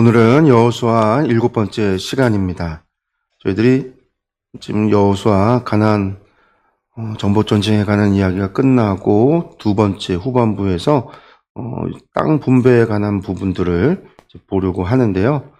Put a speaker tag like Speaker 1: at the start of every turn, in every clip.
Speaker 1: 오늘은 여호수아 7번째 시간입니다. 저희들이 지금 여호수아 가나안 정복 전쟁에 관한 이야기가 끝나고 두 번째 후반부에서 땅 분배에 관한 부분들을 보려고 하는데요.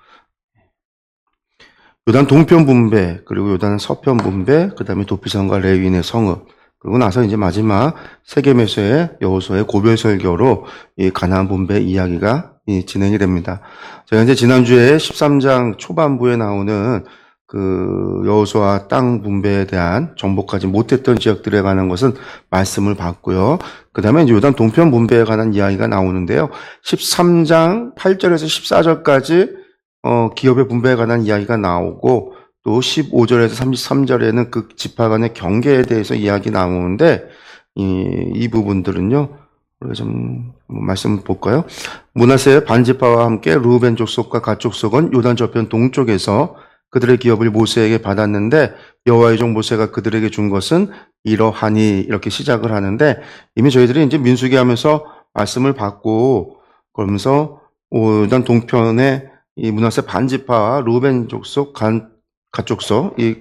Speaker 1: 요단 동편 분배, 그리고 요단 서편 분배, 그 다음에 도피성과 레위인의 성읍, 그리고 나서 이제 마지막 세겜에서의 여호수아의 고별 설교로 이 가나안 분배 이야기가 진행이 됩니다. 제가 이제 지난주에 13장 초반부에 나오는 그 여호수아 땅 분배에 대한 정복하지 못했던 지역들에 관한 것은 말씀을 받고요. 그 다음에 이제 요단 동편 분배에 관한 이야기가 나오는데요. 13장 8절에서 14절까지 기업의 분배에 관한 이야기가 나오고, 또 15절에서 33절에는 그 지파 간의 경계에 대해서 이야기 나오는데, 이 부분들은요, 우리가 좀 말씀 볼까요? 므낫세의 반지파와 함께 르우벤 족속과 갓 족속은 요단 저편 동쪽에서 그들의 기업을 모세에게 받았는데, 여호와의 종 모세가 그들에게 준 것은 이러하니, 이렇게 시작을 하는데, 이미 저희들이 이제 민수기 하면서 말씀을 받고, 그러면서 요단 동편에 이 므낫세 반지파와 르우벤 족속, 갓 족속, 이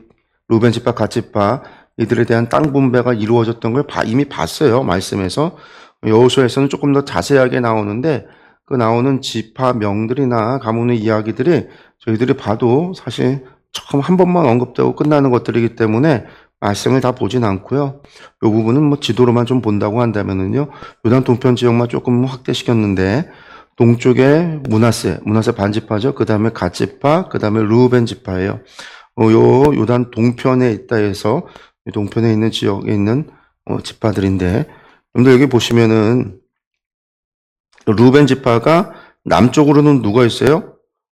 Speaker 1: 르우벤 지파, 갓 지파, 이들에 대한 땅 분배가 이루어졌던 걸 이미 봤어요, 말씀에서. 여호수아에서는 조금 더 자세하게 나오는데, 그 나오는 지파 명들이나 가문의 이야기들이 저희들이 봐도 사실 처음 한 번만 언급되고 끝나는 것들이기 때문에 말씀을 다 보진 않고요. 이 부분은 뭐 지도로만 좀 본다고 한다면은요, 요단 동편 지역만 조금 확대시켰는데, 동쪽에 므낫세 반지파죠. 그 다음에 갓 지파, 그 다음에 르우벤 지파예요. 요단 동편에 있다 해서 동편에 있는 지역에 있는 지파들인데, 여러분들 여기 보시면은 르우벤 지파가 남쪽으로는 누가 있어요?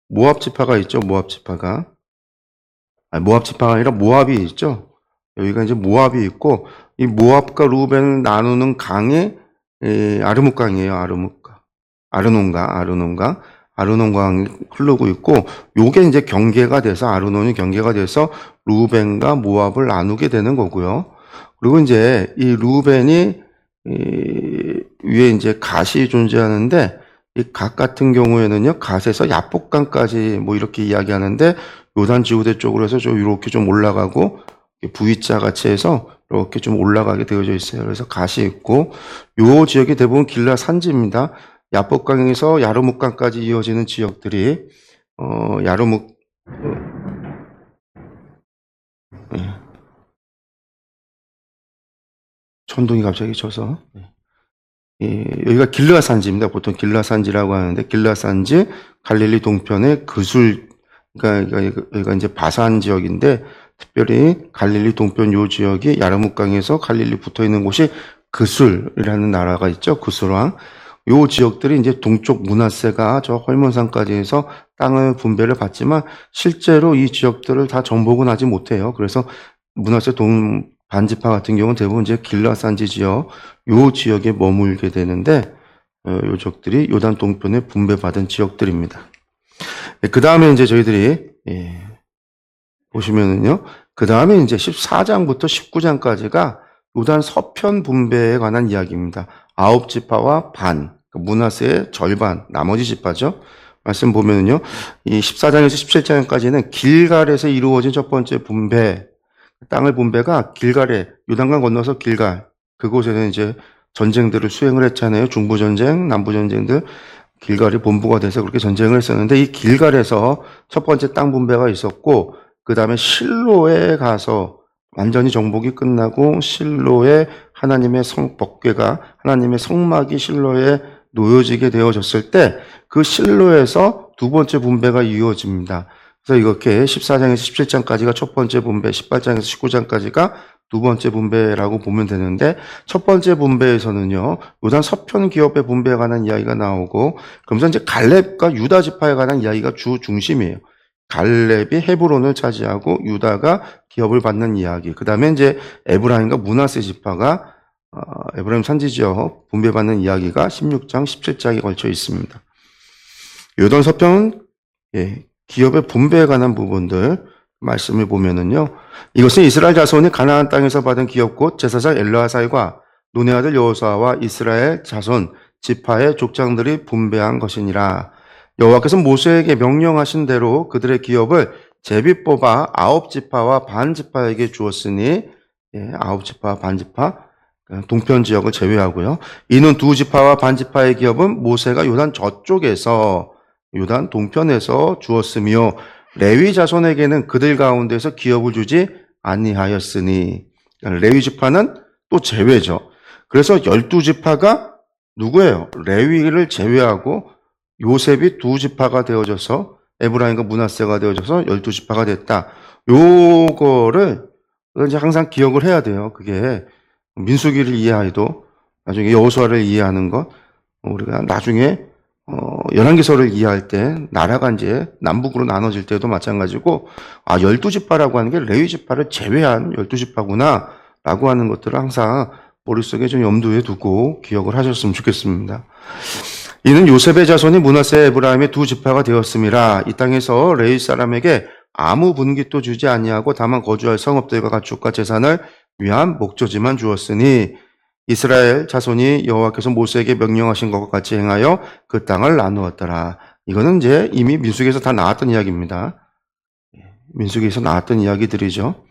Speaker 1: 모압 지파가 있죠. 모압 지파가. 모압 지파가 아니라 모압이 있죠. 여기가 이제 모압이 있고, 이 모압과 르우벤을 나누는 강이 아르뭇강이에요. 아르논강이 흐르고 있고, 요게 이제 경계가 돼서, 아르논이 경계가 돼서 르우벤과 모압을 나누게 되는 거고요. 그리고 이제 이 르우벤이 위에 이제 갓이 존재하는데, 이 갓 같은 경우에는요, 갓에서 야복강까지 뭐 이렇게 이야기하는데, 요단 지구대 쪽으로 해서 좀 이렇게 좀 올라가고, V자 같이 해서 이렇게 좀 올라가게 되어져 있어요. 그래서 갓이 있고, 요 지역이 대부분 길라 산지입니다. 야복강에서 야르뭇강까지 이어지는 지역들이 야르뭇 천둥이 갑자기 쳐서 여기가 길라산지입니다. 보통 길라산지라고 하는데, 길라산지 갈릴리 동편의 그술, 그러니까 여기가 이제 바산 지역인데, 특별히 갈릴리 동편 요 지역이 야르뭇강에서 갈릴리 붙어 있는 곳이 그술이라는 나라가 있죠. 그술왕. 요 지역들이 이제 동쪽 므낫세가 저 헐몬산까지 해서 땅을 분배를 받지만, 실제로 이 지역들을 다 정복은 하지 못해요. 그래서 므낫세 반지파 같은 경우는 대부분 이제 길라산지 지역, 요 지역에 머물게 되는데, 요 지역들이 요단 동편에 분배받은 지역들입니다. 그 다음에 이제 저희들이, 보시면은요, 그 다음에 이제 14장부터 19장까지가 요단 서편 분배에 관한 이야기입니다. 9지파와 반, 므낫세의 절반, 나머지 지파죠. 말씀 보면은요, 이 14장에서 17장까지는 길갈에서 이루어진 첫 번째 분배, 땅을 분배가 길갈에, 요단강 건너서 길갈, 그곳에는 이제 전쟁들을 수행을 했잖아요. 중부전쟁, 남부전쟁들, 길갈이 본부가 돼서 그렇게 전쟁을 했었는데, 이 길갈에서 첫 번째 땅 분배가 있었고, 그 다음에 실로에 가서 완전히 정복이 끝나고, 실로에 하나님의 법궤가, 하나님의 성막이 실로에 놓여지게 되어졌을 때, 그 실로에서 두 번째 분배가 이루어집니다. 그래서 이렇게 14장에서 17장까지가 첫 번째 분배, 18장에서 19장까지가 두 번째 분배라고 보면 되는데, 첫 번째 분배에서는요, 요단 서편 기업의 분배에 관한 이야기가 나오고, 그러면서 이제 갈렙과 유다 지파에 관한 이야기가 주 중심이에요. 갈렙이 헤브론을 차지하고 유다가 기업을 받는 이야기. 그 다음에 이제 에브라임과 므낫세 지파가 에브라임 산지 지역 분배받는 이야기가 16장, 17장에 걸쳐 있습니다. 요단 서편 기업의 분배에 관한 부분들 말씀을 보면은요, 이것은 이스라엘 자손이 가나안 땅에서 받은 기업 곧 제사장 엘르아살과 눈의 아들 여호수아와 이스라엘 자손 지파의 족장들이 분배한 것이니라. 여호와께서 모세에게 명령하신 대로 그들의 기업을 제비 뽑아 9지파와 반지파에게 주었으니, 9지파와 반지파, 동편 지역을 제외하고요. 이는 2지파와 반지파의 기업은 모세가 요단 저쪽에서, 요단 동편에서 주었으며 레위 자손에게는 그들 가운데서 기업을 주지 아니하였으니, 레위 지파는 또 제외죠. 그래서 12지파가 누구예요? 레위를 제외하고 요셉이 2지파가 되어져서 에브라임과 므낫세가 되어져서 12지파가 됐다. 요거를 이제 항상 기억을 해야 돼요. 그게 민수기를 이해해도 나중에 여호수아를 이해하는 것, 우리가 나중에 열왕기서를 이해할 때 나라가 이제 남북으로 나눠질 때도 마찬가지고, 12지파라고 하는 게 레위 지파를 제외한 12지파구나 라고 하는 것들을 항상 머릿속에 좀 염두에 두고 기억을 하셨으면 좋겠습니다. 이는 요셉의 자손이 므낫세 에브라임의 2지파가 되었음이라. 이 땅에서 레위 사람에게 아무 분깃도 주지 아니하고 다만 거주할 성읍들과 가축과 재산을 위한 목조지만 주었으니 이스라엘 자손이 여호와께서 모세에게 명령하신 것과 같이 행하여 그 땅을 나누었더라. 이거는 이제 이미 민수기에서 다 나왔던 이야기입니다. 민수기에서 나왔던 이야기들이죠.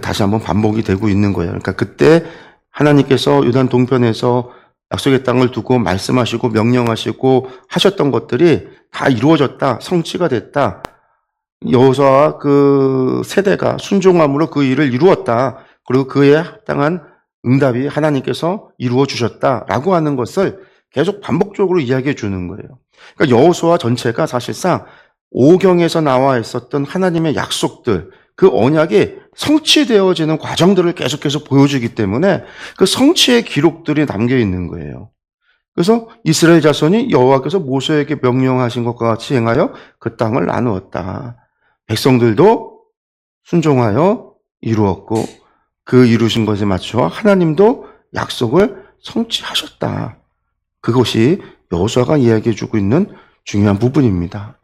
Speaker 1: 다시 한번 반복이 되고 있는 거예요. 그러니까 그때 하나님께서 요단 동편에서 약속의 땅을 두고 말씀하시고 명령하시고 하셨던 것들이 다 이루어졌다. 성취가 됐다. 여호수아와 그 세대가 순종함으로 그 일을 이루었다. 그리고 그에 합당한 응답이 하나님께서 이루어 주셨다라고 하는 것을 계속 반복적으로 이야기해 주는 거예요. 그러니까 여호수아 전체가 사실상 오경에서 나와 있었던 하나님의 약속들, 그 언약이 성취되어지는 과정들을 계속해서 보여주기 때문에 그 성취의 기록들이 담겨 있는 거예요. 그래서 이스라엘 자손이 여호와께서 모세에게 명령하신 것과 같이 행하여 그 땅을 나누었다. 백성들도 순종하여 이루었고 그 이루신 것에 맞춰 하나님도 약속을 성취하셨다. 그것이 여호수아가 이야기해 주고 있는 중요한 부분입니다.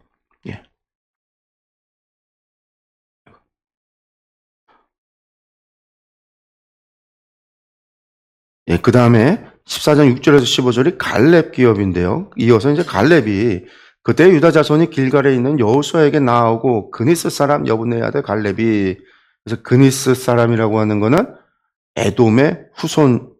Speaker 1: 그 다음에 14장 6절에서 15절이 갈렙 기업인데요. 이어서 이제 갈렙이 그때 유다 자손이 길갈에 있는 여호수아에게 나오고 그니스 사람 여분의 아들 갈렙이, 그래서 그니스 사람이라고 하는 거는 에돔의 후손,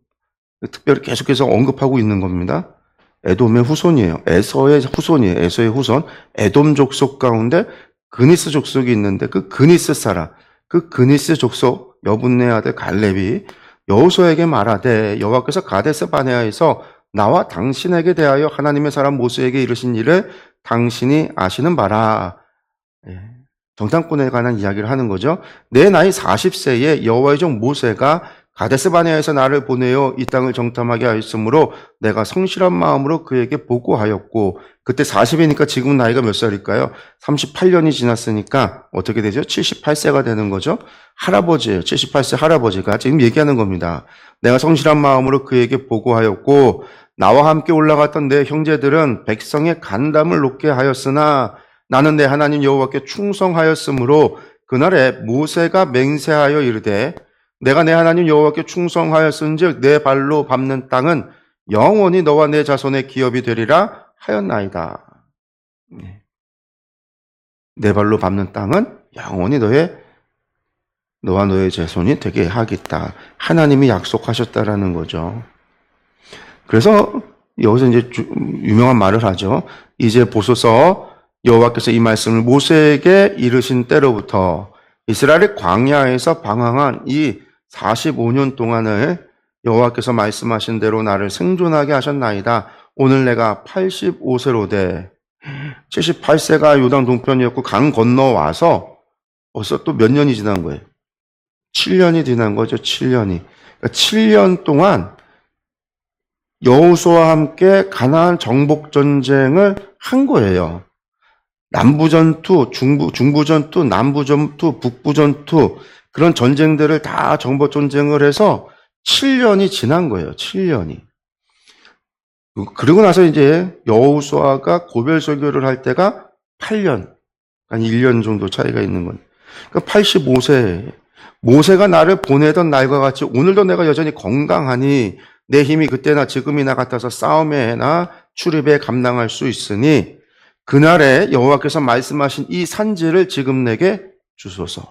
Speaker 1: 특별히 계속해서 언급하고 있는 겁니다. 에돔의 후손이에요. 에서의 후손이에요. 에서의 후손. 에돔 족속 가운데 그니스 족속이 있는데 그 그니스 사람, 그 그니스 족속 여분의 아들 갈렙이 여호수아에게 말하되 여호와께서 가데스 바네아에서 나와 당신에게 대하여 하나님의 사람 모세에게 이르신 일을 당신이 아시는 바라. 정탐꾼에 관한 이야기를 하는 거죠. 내 나이 40세에 여호와의 종 모세가 가데스 바네아에서 나를 보내어 이 땅을 정탐하게 하였으므로 내가 성실한 마음으로 그에게 보고하였고, 그때 40이니까 지금 나이가 몇 살일까요? 38년이 지났으니까 어떻게 되죠? 78세가 되는 거죠. 할아버지예요. 78세 할아버지가 지금 얘기하는 겁니다. 내가 성실한 마음으로 그에게 보고하였고 나와 함께 올라갔던 내 형제들은 백성의 간담을 높게 하였으나 나는 내 하나님 여호와께 충성하였으므로 그날에 모세가 맹세하여 이르되 내가 내 하나님 여호와께 충성하였은즉 내 발로 밟는 땅은 영원히 너와 내 자손의 기업이 되리라 하였나이다. 내 발로 밟는 땅은 영원히 너와 너의 자손이 되게 하겠다. 하나님이 약속하셨다라는 거죠. 그래서 여기서 이제 유명한 말을 하죠. 이제 보소서 여호와께서 이 말씀을 모세에게 이르신 때로부터 이스라엘의 광야에서 방황한 이 45년 동안을 여호와께서 말씀하신 대로 나를 생존하게 하셨나이다. 오늘 내가 85세로 돼 78세가 요단 동편이었고 강 건너와서 벌써 또 몇 년이 지난 거예요. 7년이 지난 거죠. 7년이. 그러니까 7년 동안 여호수아와 함께 가나안 정복 전쟁을 한 거예요. 남부전투, 중부전투, 남부전투, 북부전투 그런 전쟁들을 다 정복 전쟁을 해서 7년이 지난 거예요. 7년이. 그리고 나서 이제 여호수아가 고별 설교를 할 때가 8년, 한 1년 정도 차이가 있는 건. 그러니까 85세. 모세가 나를 보내던 날과 같이 오늘도 내가 여전히 건강하니 내 힘이 그때나 지금이나 같아서 싸움에나 출입에 감당할 수 있으니 그날에 여호와께서 말씀하신 이 산지를 지금 내게 주소서.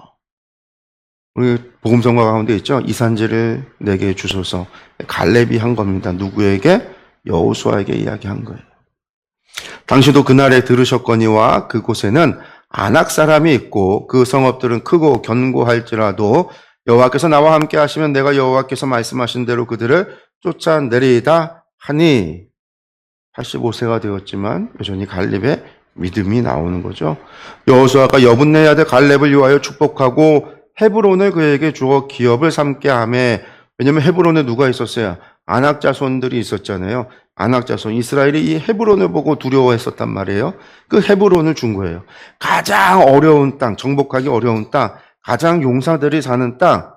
Speaker 1: 우리 복음성가 가운데 있죠. 이 산지를 내게 주소서. 갈렙이 한 겁니다. 누구에게? 여호수아에게 이야기한 거예요. 당시도 그날에 들으셨거니와 그곳에는 아낙 사람이 있고 그 성읍들은 크고 견고할지라도 여호와께서 나와 함께 하시면 내가 여호와께서 말씀하신 대로 그들을 쫓아내리이다 하니 85세가 되었지만 여전히 갈렙의 믿음이 나오는 거죠. 여호수아가 여분네 아들 갈렙을 위하여 축복하고 헤브론을 그에게 주어 기업을 삼게 하매, 왜냐하면 헤브론에 누가 있었어요? 아낙 자손들이 있었잖아요. 아낙 자손, 이스라엘이 이 헤브론을 보고 두려워했었단 말이에요. 그 헤브론을 준 거예요. 가장 어려운 땅, 정복하기 어려운 땅, 가장 용사들이 사는 땅.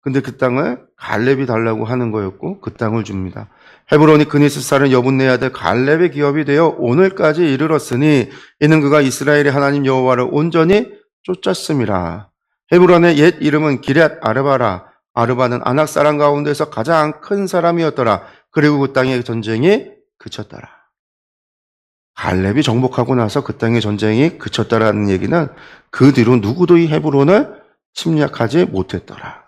Speaker 1: 근데 그 땅을 갈렙이 달라고 하는 거였고 그 땅을 줍니다. 헤브론이 그니스 사는 여분네 아들 갈렙의 기업이 되어 오늘까지 이르렀으니 이는 그가 이스라엘의 하나님 여호와를 온전히 쫓았음이라. 헤브론의 옛 이름은 기럇 아르바라. 아르바는 아낙 사람 가운데서 가장 큰 사람이었더라. 그리고 그 땅의 전쟁이 그쳤더라. 갈렙이 정복하고 나서 그 땅의 전쟁이 그쳤다라는 얘기는 그 뒤로 누구도 이 헤브론을 침략하지 못했더라.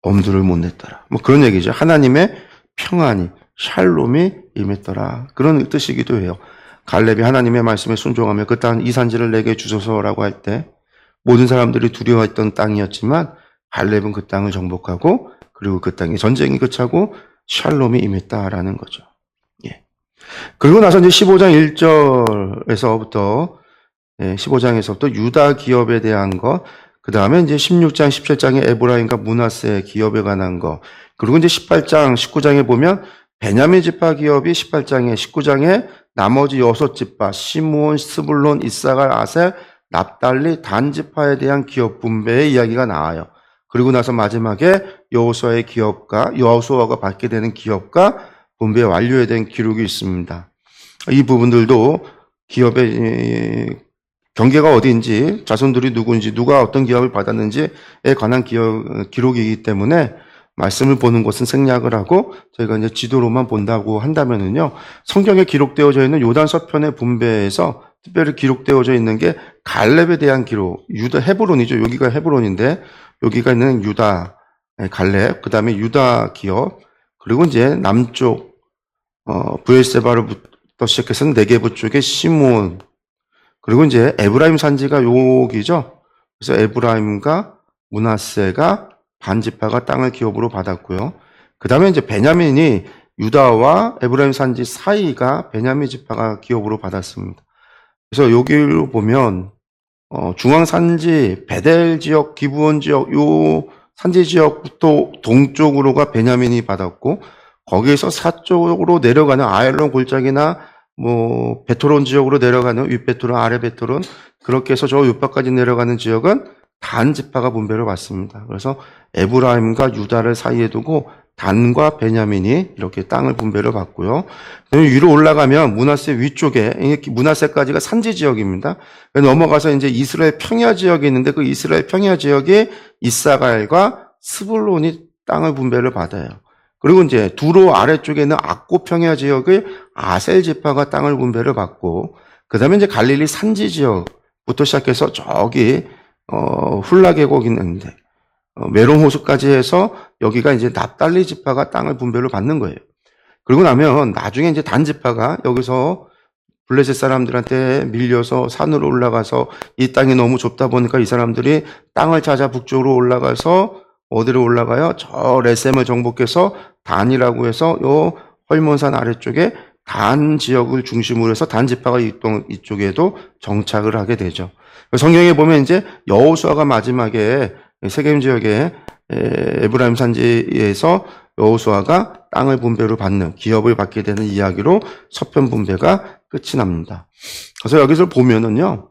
Speaker 1: 엄두를 못 냈더라. 뭐 그런 얘기죠. 하나님의 평안이, 샬롬이 임했더라. 그런 뜻이기도 해요. 갈렙이 하나님의 말씀에 순종하며 그 땅 이 산지를 내게 주소서라고 할 때 모든 사람들이 두려워했던 땅이었지만 갈렙은 그 땅을 정복하고 그리고 그 땅에 전쟁이 그치고 샬롬이 임했다라는 거죠. 예. 그리고 나서 이제 15장 1절에서부터 15장에서부터 유다 기업에 대한 것, 그 다음에 이제 16장, 17장에 에브라임과 므낫세 기업에 관한 것, 그리고 이제 18장, 19장에 보면 베냐민 지파 기업이 18장에, 19장에 나머지 6지파, 시므온, 스불론, 이사갈, 아셀, 납달리, 단 지파에 대한 기업 분배의 이야기가 나와요. 그리고 나서 마지막에 여호수아의 기업과 여호수아가 받게 되는 기업과 분배 완료에 대한 기록이 있습니다. 이 부분들도 기업의 경계가 어디인지, 자손들이 누구인지, 누가 어떤 기업을 받았는지에 관한 기록이기 때문에 말씀을 보는 것은 생략을 하고 저희가 이제 지도로만 본다고 한다면은요, 성경에 기록되어져 있는 요단 서편의 분배에서 특별히 기록되어져 있는 게 갈렙에 대한 기록, 유다 헤브론이죠. 여기가 헤브론인데 여기가 있는 유다 갈렙, 그 다음에 유다 기업, 그리고 이제 남쪽 브엘세바로부터 시작해서 네게부 쪽에 시므온, 그리고 이제 에브라임 산지가 여기죠. 그래서 에브라임과 므낫세가 반지파가 땅을 기업으로 받았고요. 그 다음에 이제 베냐민이 유다와 에브라임 산지 사이가 베냐민 지파가 기업으로 받았습니다. 그래서 여기로 보면 중앙 산지, 베델 지역, 기브온 지역, 요 산지 지역부터 동쪽으로가 베냐민이 받았고 거기에서 서쪽으로 내려가는 아엘론 골짜기나 뭐 베토론 지역으로 내려가는 윗베토론, 아래베토론 그렇게 해서 저 옆바까지 내려가는 지역은 단 지파가 분배를 받습니다. 그래서 에브라임과 유다를 사이에 두고 단과 베냐민이 이렇게 땅을 분배를 받고요. 위로 올라가면 므낫세 위쪽에, 므낫세까지가 산지 지역입니다. 넘어가서 이제 이스라엘 평야 지역이 있는데 그 이스라엘 평야 지역에 이사갈과 스불론이 땅을 분배를 받아요. 그리고 이제 두로 아래쪽에는 악고 평야 지역의 아셀 지파가 땅을 분배를 받고, 그 다음에 이제 갈릴리 산지 지역부터 시작해서 저기 훌라 계곡이 있는데 메론 호수까지 해서 여기가 이제 납달리 지파가 땅을 분배를 받는 거예요. 그리고 나면 나중에 이제 단 지파가 여기서 블레셋 사람들한테 밀려서 산으로 올라가서 이 땅이 너무 좁다 보니까 이 사람들이 땅을 찾아 북쪽으로 올라가서 어디로 올라가요? 저 레셈을 정복해서 단이라고 해서 요 헐몬산 아래쪽에 단 지역을 중심으로 해서 단 지파가 이쪽에도 정착을 하게 되죠. 성경에 보면 이제 여호수아가 마지막에 세겜 지역의 에브라임 산지에서 여호수아가 땅을 분배로 받는, 기업을 받게 되는 이야기로 서편 분배가 끝이 납니다. 그래서 여기서 보면은요,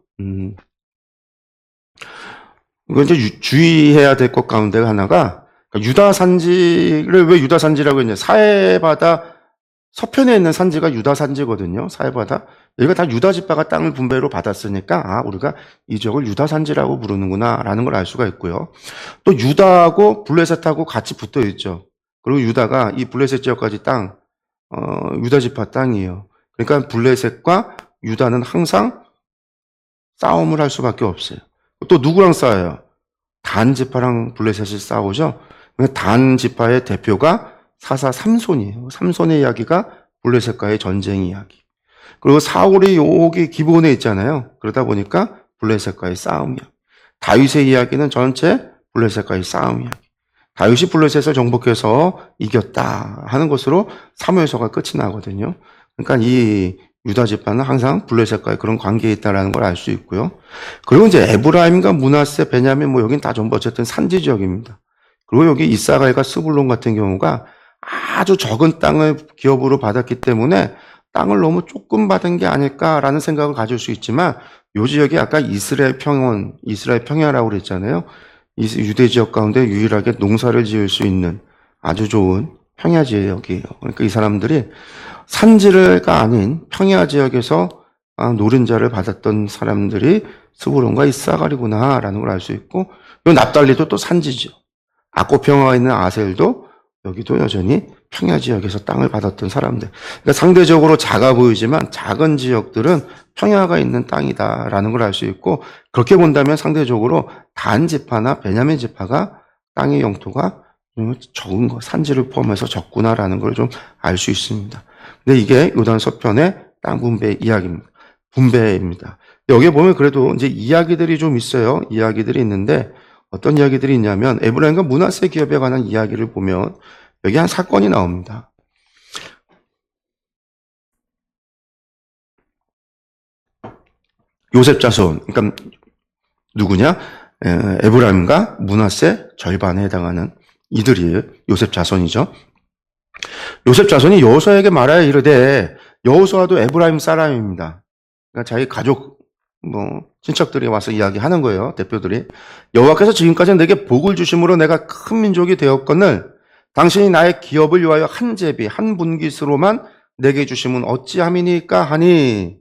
Speaker 1: 이거 이제 주의해야 될 것 가운데 하나가, 유다 산지를 왜 유다 산지라고 했냐? 사해바다 서편에 있는 산지가 유다 산지거든요. 사해바다. 여기가 다 유다 지파가 땅을 분배로 받았으니까 우리가 이 지역을 유다 산지라고 부르는구나라는 걸 알 수가 있고요. 또 유다하고 블레셋하고 같이 붙어 있죠. 그리고 유다가 이 블레셋 지역까지 땅, 유다 지파 땅이에요. 그러니까 블레셋과 유다는 항상 싸움을 할 수밖에 없어요. 또 누구랑 싸워요? 단 지파랑 블레셋이 싸우죠. 단 지파의 대표가 사사 삼손이에요. 삼손의 이야기가 블레셋과의 전쟁 이야기. 그리고 사울의 욕이 기본에 있잖아요. 그러다 보니까 블레셋과의 싸움이야. 다윗의 이야기는 전체 블레셋과의 싸움이야. 다윗이 블레셋을 정복해서 이겼다 하는 것으로 사무엘서가 끝이 나거든요. 그러니까 이 유다 지파는 항상 블레셋과의 그런 관계에 있다는 걸 알 수 있고요. 그리고 이제 에브라임과 므낫세, 베냐민 뭐 여긴 다 전부 어쨌든 산지 지역입니다. 그리고 여기 이사갈과 스불론 같은 경우가 아주 적은 땅을 기업으로 받았기 때문에 땅을 너무 조금 받은 게 아닐까라는 생각을 가질 수 있지만 이 지역이 아까 이스라엘 평야라고 그랬잖아요. 유대 지역 가운데 유일하게 농사를 지을 수 있는 아주 좋은 평야 지역이에요. 그러니까 이 사람들이 산지가 아닌 평야 지역에서 노른자를 받았던 사람들이 스불론과 이사갈이구나라는 걸 알 수 있고, 이 납달리도 또 산지죠. 아코평화에 있는 아셀도 여기도 여전히 평야 지역에서 땅을 받았던 사람들. 그러니까 상대적으로 작아 보이지만 작은 지역들은 평야가 있는 땅이다라는 걸 알 수 있고, 그렇게 본다면 상대적으로 단 지파나 베냐민 지파가 땅의 영토가 좀 적은 거, 산지를 포함해서 적구나라는 걸 좀 알 수 있습니다. 근데 이게 요단 서편의 땅 분배 이야기입니다. 분배입니다. 여기에 보면 그래도 이제 이야기들이 좀 있어요. 이야기들이 있는데 어떤 이야기들이 있냐면 에브라임과 므낫세 기업에 관한 이야기를 보면 여기 한 사건이 나옵니다. 요셉 자손, 그러니까 누구냐? 에브라임과 므낫세 절반에 해당하는 이들이 요셉 자손이죠. 요셉 자손이 여호수아에게 말하여 이르되, 여호수아도 에브라임 사람입니다. 그러니까 자기 가족 친척들이 와서 이야기하는 거예요. 대표들이. 여호와께서 지금까지 내게 복을 주심으로 내가 큰 민족이 되었거늘 당신이 나의 기업을 위하여 한 제비 한 분깃으로만 내게 주심은 어찌함이니까 하니.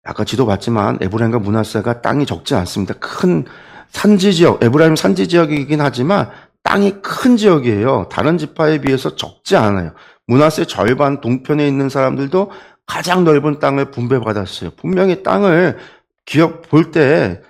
Speaker 1: 아까 지도 봤지만 에브라임과 므낫세가 땅이 적지 않습니다. 큰 산지 지역, 에브라임 산지 지역이긴 하지만 땅이 큰 지역이에요. 다른 지파에 비해서 적지 않아요. 므낫세 절반 동편에 있는 사람들도 가장 넓은 땅을 분배받았어요. 분명히 땅을 기업 볼 때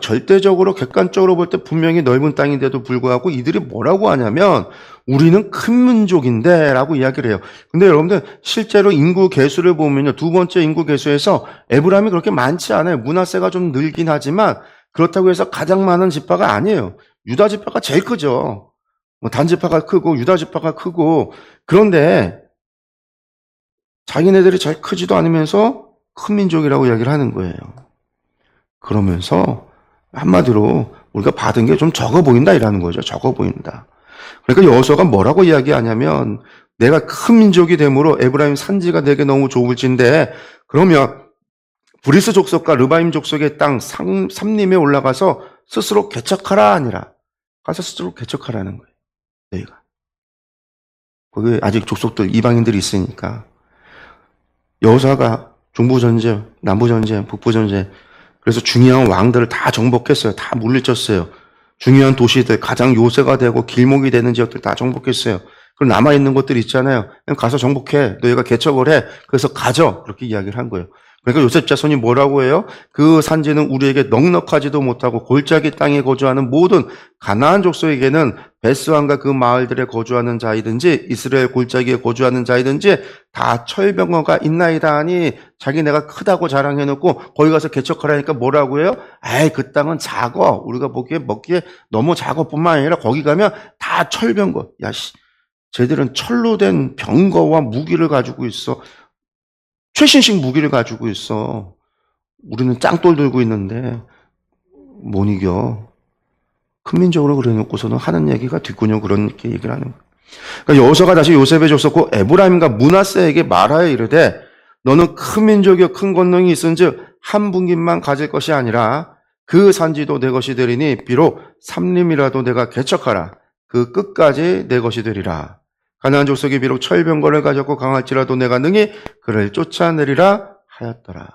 Speaker 1: 절대적으로 객관적으로 볼 때 분명히 넓은 땅인데도 불구하고 이들이 뭐라고 하냐면 우리는 큰 민족인데 라고 이야기를 해요. 근데 여러분들 실제로 인구 개수를 보면요. 두 번째 인구 개수에서 에브라임이 그렇게 많지 않아요. 므낫세가 좀 늘긴 하지만 그렇다고 해서 가장 많은 지파가 아니에요. 유다 지파가 제일 크죠. 단 지파가 크고 유다 지파가 크고, 그런데 자기네들이 잘 크지도 않으면서 큰 민족이라고 이야기를 하는 거예요. 그러면서 한마디로 우리가 받은 게 좀 적어 보인다 이라는 거죠. 적어 보인다. 그러니까 여호수아가 뭐라고 이야기하냐면 내가 큰 민족이 되므로 에브라임 산지가 내게 너무 좋을진데 그러면 브리스 족속과 르바임 족속의 땅 삼림에 올라가서 스스로 개척하라 아니라 가서 스스로 개척하라는 거예요. 너희가. 거기 아직 족속들 이방인들이 있으니까. 여호수아가 중부전쟁, 남부전쟁, 북부전쟁, 그래서 중요한 왕들을 다 정복했어요. 다 물리쳤어요. 중요한 도시들, 가장 요새가 되고 길목이 되는 지역들 다 정복했어요. 그리고 남아있는 곳들 있잖아요. 그냥 가서 정복해. 너희가 개척을 해. 그래서 가져. 그렇게 이야기를 한 거예요. 그러니까 요셉 자손이 뭐라고 해요? 그 산지는 우리에게 넉넉하지도 못하고 골짜기 땅에 거주하는 모든 가나안 족속에게는 베스왕과 그 마을들에 거주하는 자이든지 이스라엘 골짜기에 거주하는 자이든지 다 철병거가 있나이다 하니 자기네가 크다고 자랑해놓고 거기 가서 개척하라니까 뭐라고 해요? 에이 그 땅은 작어. 우리가 보기에 먹기에 너무 작어 뿐만 아니라 거기 가면 다 철병거. 야씨 쟤들은 철로 된 병거와 무기를 가지고 있어. 최신식 무기를 가지고 있어. 우리는 짱돌 들고 있는데 못 이겨. 큰 민족으로 그래놓고서는 하는 얘기가 뒷구녕 그렇게 얘기를 하는 거예요. 그러니까 여호수아가 다시 요셉에 줬었고 에브라임과 므낫세에게 말하여 이르되 너는 큰 민족이여 큰 권능이 있은즉 한 분깃만 가질 것이 아니라 그 산지도 내 것이 되리니 비록 삼림이라도 내가 개척하라. 그 끝까지 내 것이 되리라. 가나안 족속이 비록 철병거를 가졌고 강할지라도 내가 능히 그를 쫓아내리라 하였더라.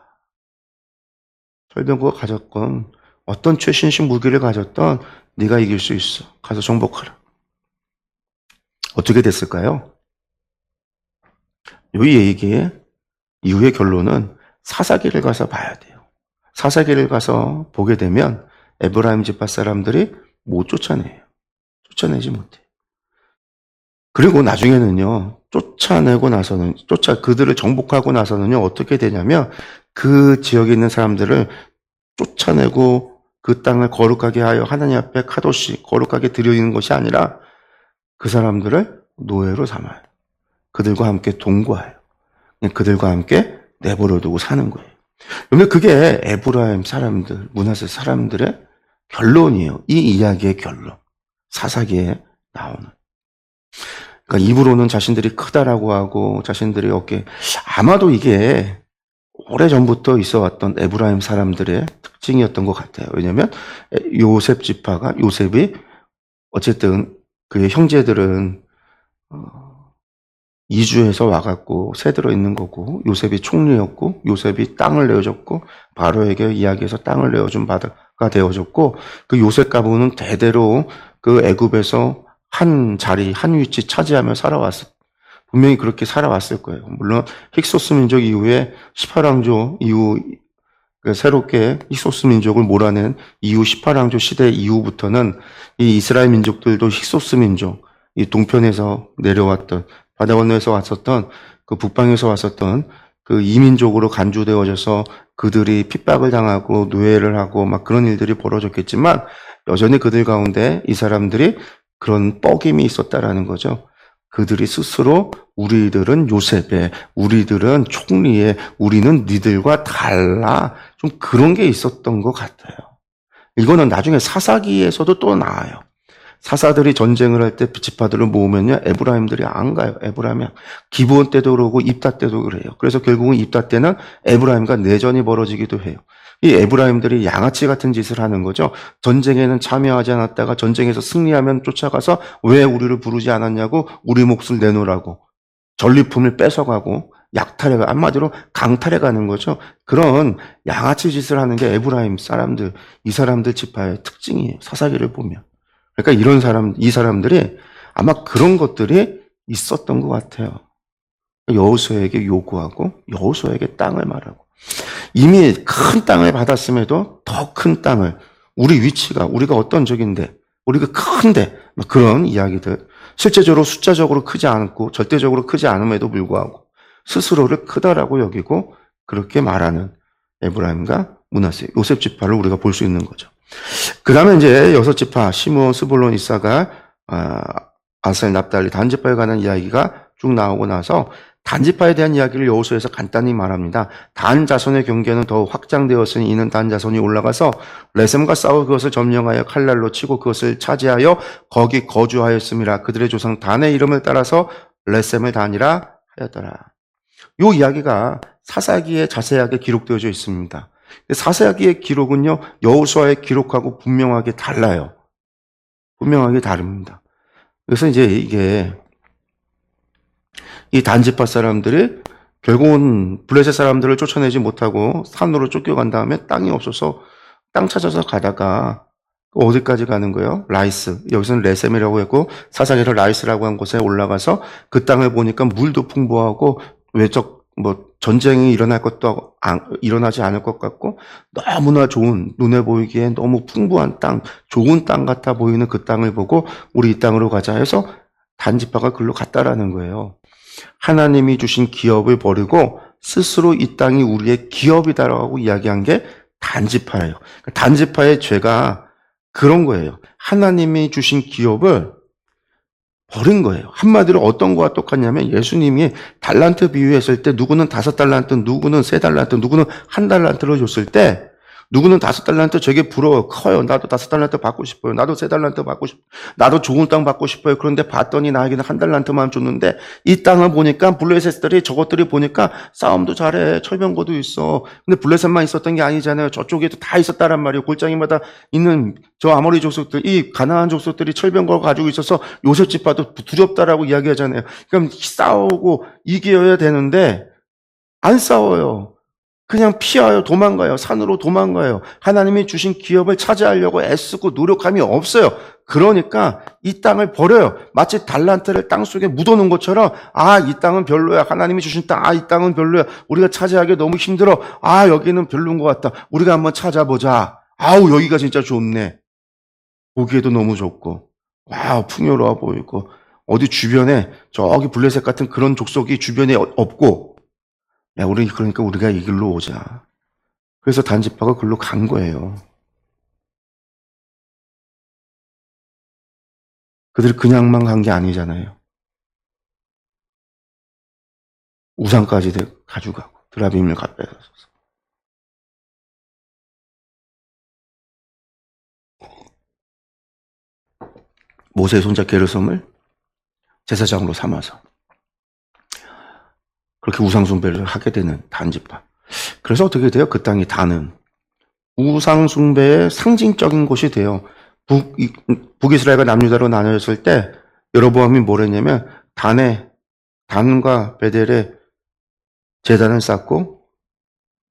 Speaker 1: 철병거가 가졌건 어떤 최신식 무기를 가졌던 네가 이길 수 있어. 가서 정복하라. 어떻게 됐을까요? 이 얘기에 이후의 결론은 사사기를 가서 봐야 돼요. 사사기를 가서 보게 되면 에브라임 지파 사람들이 못 쫓아내요. 쫓아내지 못해. 그리고 나중에는요, 쫓아내고 나서는, 그들을 정복하고 나서는요, 어떻게 되냐면, 그 지역에 있는 사람들을 쫓아내고 그 땅을 거룩하게 하여 하나님 앞에 카도시, 거룩하게 드리는 것이 아니라 그 사람들을 노예로 삼아요. 그들과 함께 동거해요. 그들과 함께 내버려 두고 사는 거예요. 그런데 그게 에브라임 사람들, 므낫세 사람들의 결론이에요. 이 이야기의 결론. 사사기에 나오는. 그러니까 입으로는 자신들이 크다라고 하고 자신들이 어깨, 아마도 이게 오래전부터 있어 왔던 에브라임 사람들의 특징이었던 것 같아요. 왜냐하면 요셉 지파가, 요셉이 어쨌든 그의 형제들은 이주해서 와갖고 새들어 있는 거고, 요셉이 총리였고, 요셉이 땅을 내어줬고, 바로에게 이야기해서 땅을 내어준 바다가 되어줬고, 그 요셉 가문은 대대로 그 애굽에서 한 자리, 한 위치 차지하며 살아왔을, 분명히 그렇게 살아왔을 거예요. 물론 힉소스 민족 이후에 18왕조 이후, 새롭게 힉소스 민족을 몰아낸 이후 18왕조 시대 이후부터는 이 이스라엘 민족들도 힉소스 민족, 이 동편에서 내려왔던, 바다 건너에서 왔었던, 그 북방에서 왔었던 그 이민족으로 간주되어져서 그들이 핍박을 당하고 노예를 하고 막 그런 일들이 벌어졌겠지만, 여전히 그들 가운데 이 사람들이 그런 뻐김이 있었다라는 거죠. 그들이 스스로 우리들은 요셉의, 우리들은 총리의, 우리는 니들과 달라. 좀 그런 게 있었던 것 같아요. 이거는 나중에 사사기에서도 또 나와요. 사사들이 전쟁을 할 때 지파들을 모으면요, 에브라임들이 안 가요. 에브라임이 기브온 때도 그러고 입다 때도 그래요. 그래서 결국은 입다 때는 에브라임과 내전이 벌어지기도 해요. 이 에브라임들이 양아치 같은 짓을 하는 거죠. 전쟁에는 참여하지 않았다가 전쟁에서 승리하면 쫓아가서 왜 우리를 부르지 않았냐고 우리 몫을 내놓으라고 전리품을 뺏어가고 약탈해가, 한마디로 강탈해가는 거죠. 그런 양아치 짓을 하는 게 에브라임 사람들, 이 사람들 지파의 특징이에요. 사사기를 보면. 그러니까 이 사람들이 아마 그런 것들이 있었던 것 같아요. 여호수아에게 요구하고 여호수아에게 땅을 말하고, 이미 큰 땅을 받았음에도 더 큰 땅을, 우리 위치가, 우리가 어떤 적인데, 우리가 큰데, 그런 이야기들. 실제적으로 숫자적으로 크지 않고 절대적으로 크지 않음에도 불구하고 스스로를 크다라고 여기고 그렇게 말하는 에브라임과 므낫세, 요셉 지파를 우리가 볼 수 있는 거죠. 그 다음에 이제 여섯 지파, 시므온, 스불론, 이사갈, 아셀, 납달리, 단지파에 관한 이야기가 쭉 나오고 나서 단지파에 대한 이야기를 여호수아에서 간단히 말합니다. 단 자손의 경계는 더욱 확장되었으니 이는 단 자손이 올라가서 레셈과 싸워 그것을 점령하여 칼날로 치고 그것을 차지하여 거기 거주하였음이라. 그들의 조상 단의 이름을 따라서 레셈을 단이라 하였더라. 이 이야기가 사사기에 자세하게 기록되어져 있습니다. 사사기의 기록은요, 여호수아의 기록하고 분명하게 달라요. 분명하게 다릅니다. 그래서 이제 이게 이 단지파 사람들이 결국은 블레셋 사람들을 쫓아내지 못하고 산으로 쫓겨간 다음에 땅이 없어서 땅 찾아서 가다가 어디까지 가는 거예요? 라이스. 여기서는 레셈이라고 했고 사사기에서 라이스라고 한 곳에 올라가서 그 땅을 보니까 물도 풍부하고 외적 전쟁이 일어날 것도 일어나지 않을 것 같고 너무나 좋은, 눈에 보이기엔 너무 풍부한 땅, 좋은 땅 같아 보이는 그 땅을 보고 우리 이 땅으로 가자 해서 단지파가 글로 갔다라는 거예요. 하나님이 주신 기업을 버리고 스스로 이 땅이 우리의 기업이다라고 이야기한 게 단지파예요. 단지파의 죄가 그런 거예요. 하나님이 주신 기업을 버린 거예요. 한마디로 어떤 거와 똑같냐면 예수님이 달란트 비유했을 때 누구는 5달란트, 누구는 3달란트, 누구는 1달란트를 줬을 때 누구는 5달란트 되게 부러워요. 커요. 나도 5달란트 받고 싶어요. 나도 3달란트 받고 싶어요. 나도 좋은 땅 받고 싶어요. 그런데 봤더니 나에게는 1달란트만 줬는데 이 땅을 보니까 블레셋들이 저것들이 보니까 싸움도 잘해. 철병거도 있어. 근데 블레셋만 있었던 게 아니잖아요. 저쪽에도 다 있었다란 말이에요. 골짜기마다 있는 저 아모리 족속들, 이 가나안 족속들이 철병거를 가지고 있어서 요셉 지파도 두렵다라고 이야기하잖아요. 그럼 싸우고 이겨야 되는데 안 싸워요. 그냥 피하여 도망가요. 산으로 도망가요. 하나님이 주신 기업을 차지하려고 애쓰고 노력함이 없어요. 그러니까 이 땅을 버려요. 마치 달란트를 땅속에 묻어놓은 것처럼 아, 이 땅은 별로야. 하나님이 주신 땅, 아, 이 땅은 별로야. 우리가 차지하기 너무 힘들어. 아, 여기는 별로인 것 같다. 우리가 한번 찾아보자. 아우, 여기가 진짜 좋네. 보기에도 너무 좋고 와우, 풍요로워 보이고 어디 주변에 저기 블레셋 같은 그런 족속이 주변에 없고 야, 그러니까 우리가 이 길로 오자. 그래서 단지파가 글로 간 거예요. 그들이 그냥만 간 게 아니잖아요. 우상까지 가져가고 드라빔을 갚아서 모세의 손자 게르솜을 제사장으로 삼아서 그렇게 우상 숭배를 하게 되는 단지파. 그래서 어떻게 돼요? 그 땅이 단은 우상 숭배의 상징적인 곳이 돼요. 북이스라엘과 남유다로 나뉘었을 때 여로보암이 뭘 했냐면 단과 베델에 제단을 쌓고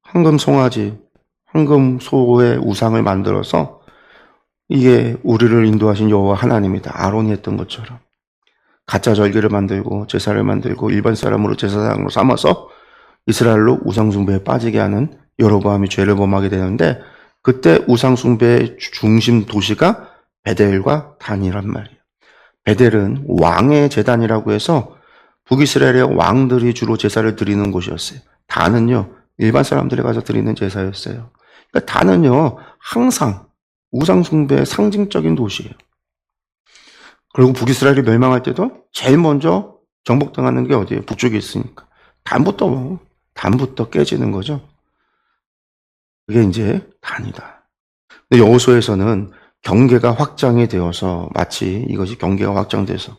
Speaker 1: 황금 송아지, 황금 소의 우상을 만들어서 이게 우리를 인도하신 여호와 하나님이다. 아론이 했던 것처럼 가짜 절기를 만들고 제사를 만들고 일반 사람으로 제사장으로 삼아서 이스라엘로 우상숭배에 빠지게 하는 여로보암이 죄를 범하게 되는데 그때 우상숭배의 중심 도시가 베델과 단이란 말이에요. 베델은 왕의 제단이라고 해서 북이스라엘의 왕들이 주로 제사를 드리는 곳이었어요. 단은요, 일반 사람들이 가서 드리는 제사였어요. 그러니까 단은요, 항상 우상숭배의 상징적인 도시예요. 그리고 북이스라엘이 멸망할 때도 제일 먼저 정복당하는 게 어디예요? 북쪽에 있으니까. 단부터 깨지는 거죠. 그게 이제 단이다. 근데 여호수아에서는 경계가 확장이 되어서 마치 이것이 경계가 확장돼서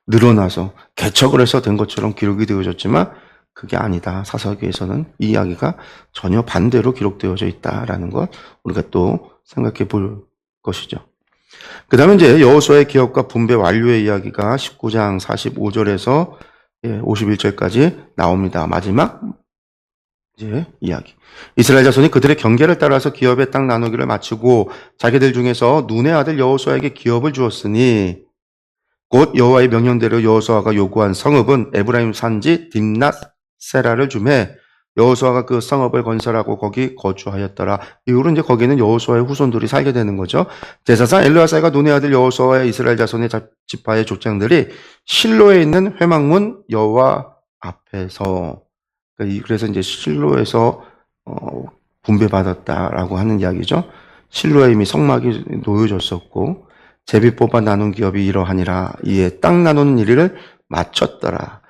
Speaker 1: 늘어나서 개척을 해서 된 것처럼 기록이 되어졌지만 그게 아니다. 사사기에서는 이 이야기가 전혀 반대로 기록되어져 있다라는 것 우리가 또 생각해 볼 것이죠. 그 다음에 이제 여호수아의 기업과 분배 완료의 이야기가 19장 45절에서 51절까지 나옵니다. 마지막 이제 이야기. 이스라엘 자손이 그들의 경계를 따라서 기업의 땅 나누기를 마치고 자기들 중에서 눈의 아들 여호수아에게 기업을 주었으니 곧 여호와의 명령대로 여호수아가 요구한 성읍은 에브라임 산지 딥낫 세라를 주매 여호수아가 그 성읍을 건설하고 거기 거주하였더라. 이후로 이제 거기는 여호수아의 후손들이 살게 되는 거죠. 제사장 엘르아사가 눈의 아들 여호수아와 이스라엘 자손의 지파의 족장들이 실로에 있는 회막문 여호와 앞에서 그래서 이제 실로에서 분배받았다라고 하는 이야기죠. 실로에 이미 성막이 놓여졌었고 제비 뽑아 나눈 기업이 이러하니라. 이에 땅 나누는 일을 마쳤더라.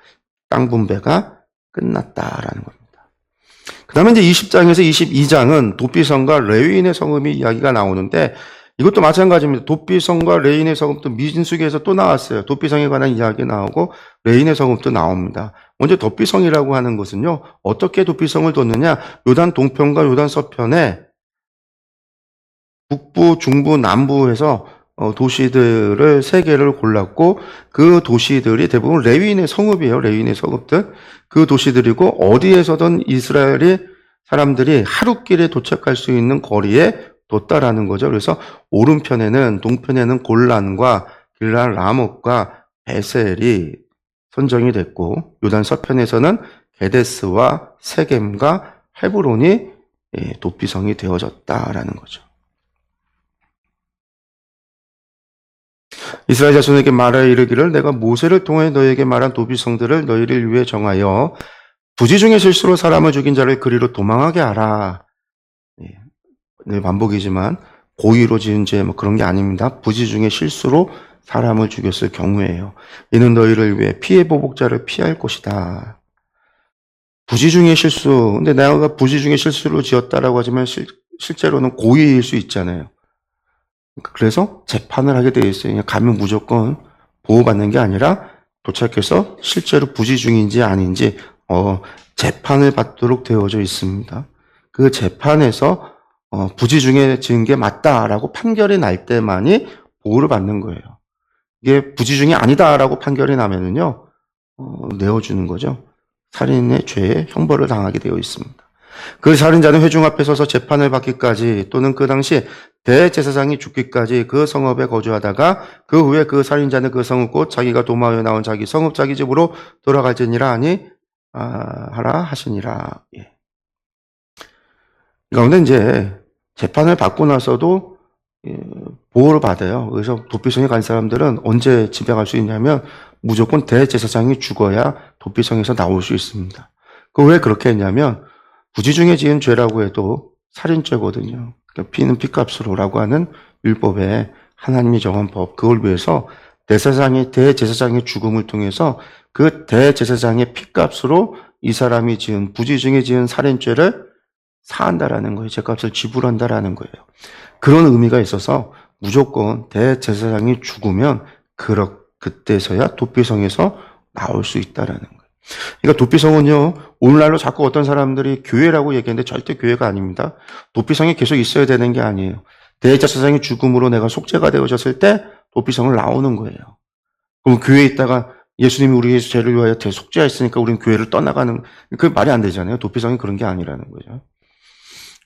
Speaker 1: 땅 분배가 끝났다라는 겁니다. 그 다음에 이제 20장에서 22장은 도피성과 레위인의 성읍이 이야기가 나오는데 이것도 마찬가지입니다. 도피성과 레위인의 성읍도 미진수기에서 또 나왔어요. 도피성에 관한 이야기 나오고 레위인의 성읍도 나옵니다. 먼저 도피성이라고 하는 것은요. 어떻게 도피성을 뒀느냐. 요단 동편과 요단 서편에 북부, 중부, 남부에서 도시들을 3개를 골랐고 그 도시들이 대부분 레위인의 성읍이에요. 레위인의 성읍들. 그 도시들이고 어디에서든 이스라엘이 사람들이 하루길에 도착할 수 있는 거리에 뒀다라는 거죠. 그래서 오른편에는 동편에는 골란과 길랄 라못과 베셀이 선정이 됐고 요단 서편에서는 게데스와 세겜과 헤브론이 도피성이 되어졌다라는 거죠. 이스라엘 자손에게 말하여 이르기를 내가 모세를 통해 너에게 말한 도피성들을 너희를 위해 정하여 부지 중에 실수로 사람을 죽인 자를 그리로 도망하게 하라. 늘 반복이지만 고의로 지은 죄 그런 게 아닙니다. 부지 중에 실수로 사람을 죽였을 경우에요. 이는 너희를 위해 피해 보복자를 피할 것이다. 부지 중에 실수. 근데 내가 부지 중에 실수로 지었다라고 하지만 실제로는 고의일 수 있잖아요. 그래서 재판을 하게 되어 있어요. 가면 무조건 보호받는 게 아니라 도착해서 실제로 부지 중인지 아닌지 재판을 받도록 되어져 있습니다. 그 재판에서 부지 중에 지은 게 맞다라고 판결이 날 때만이 보호를 받는 거예요. 이게 부지 중이 아니다라고 판결이 나면은요 내어주는 거죠. 살인의 죄에 형벌을 당하게 되어 있습니다. 그 살인자는 회중 앞에 서서 재판을 받기까지 또는 그 당시 대제사장이 죽기까지 그 성읍에 거주하다가 그 후에 그 살인자는 그 성읍 곧 자기가 도마에 나온 자기 성읍 자기 집으로 돌아갈지니라 하니 하라 하시니라. 예. 그런데 이제 재판을 받고 나서도 보호를 받아요. 그래서 도피성에 간 사람들은 언제 집에 갈 수 있냐면 무조건 대제사장이 죽어야 도피성에서 나올 수 있습니다. 그 왜 그렇게 했냐면 부지 중에 지은 죄라고 해도 살인죄거든요. 그러니까 피는 피값으로라고 하는 율법에 하나님이 정한 법, 그걸 위해서 대제사장의 죽음을 통해서 그 대제사장의 피값으로 이 사람이 지은 부지 중에 지은 살인죄를 사한다라는 거예요. 죄값을 지불한다라는 거예요. 그런 의미가 있어서 무조건 대제사장이 죽으면 그때서야 도피성에서 나올 수 있다라는 거예요. 그러니까 도피성은요, 오늘날로 자꾸 어떤 사람들이 교회라고 얘기하는데 절대 교회가 아닙니다. 도피성이 계속 있어야 되는 게 아니에요. 대제사장의 죽음으로 내가 속죄가 되어졌을 때 도피성을 나오는 거예요. 그럼 교회에 있다가 예수님이 우리의 죄를 위하여 대속죄하였으니까 우리는 교회를 떠나가는, 그 말이 안 되잖아요. 도피성이 그런 게 아니라는 거죠.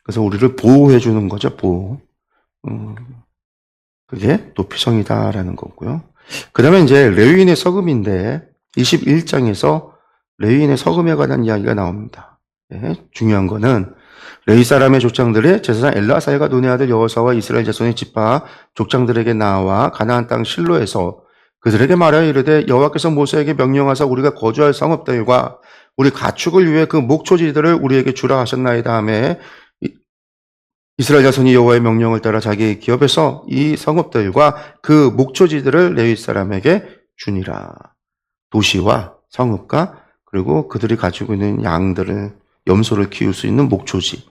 Speaker 1: 그래서 우리를 보호해 주는 거죠, 보호. 그게 도피성이다라는 거고요. 그 다음에 이제 레위인의 서금인데 21장에서 레위인의 서금에 관한 이야기가 나옵니다. 네, 중요한 거는 레위 사람의 족장들이 제사장 엘라사야가 눈의 아들 여호사와 이스라엘 자손의 지파 족장들에게 나와 가나안 땅 실로에서 그들에게 말하여 이르되 여호와께서 모세에게 명령하사 우리가 거주할 성읍들과 우리 가축을 위해 그 목초지들을 우리에게 주라 하셨나이다 하매 이스라엘 자손이 여호와의 명령을 따라 자기 기업에서 이 성읍들과 그 목초지들을 레위 사람에게 주니라. 도시와 성읍과 그리고 그들이 가지고 있는 양들을 염소를 키울 수 있는 목초지,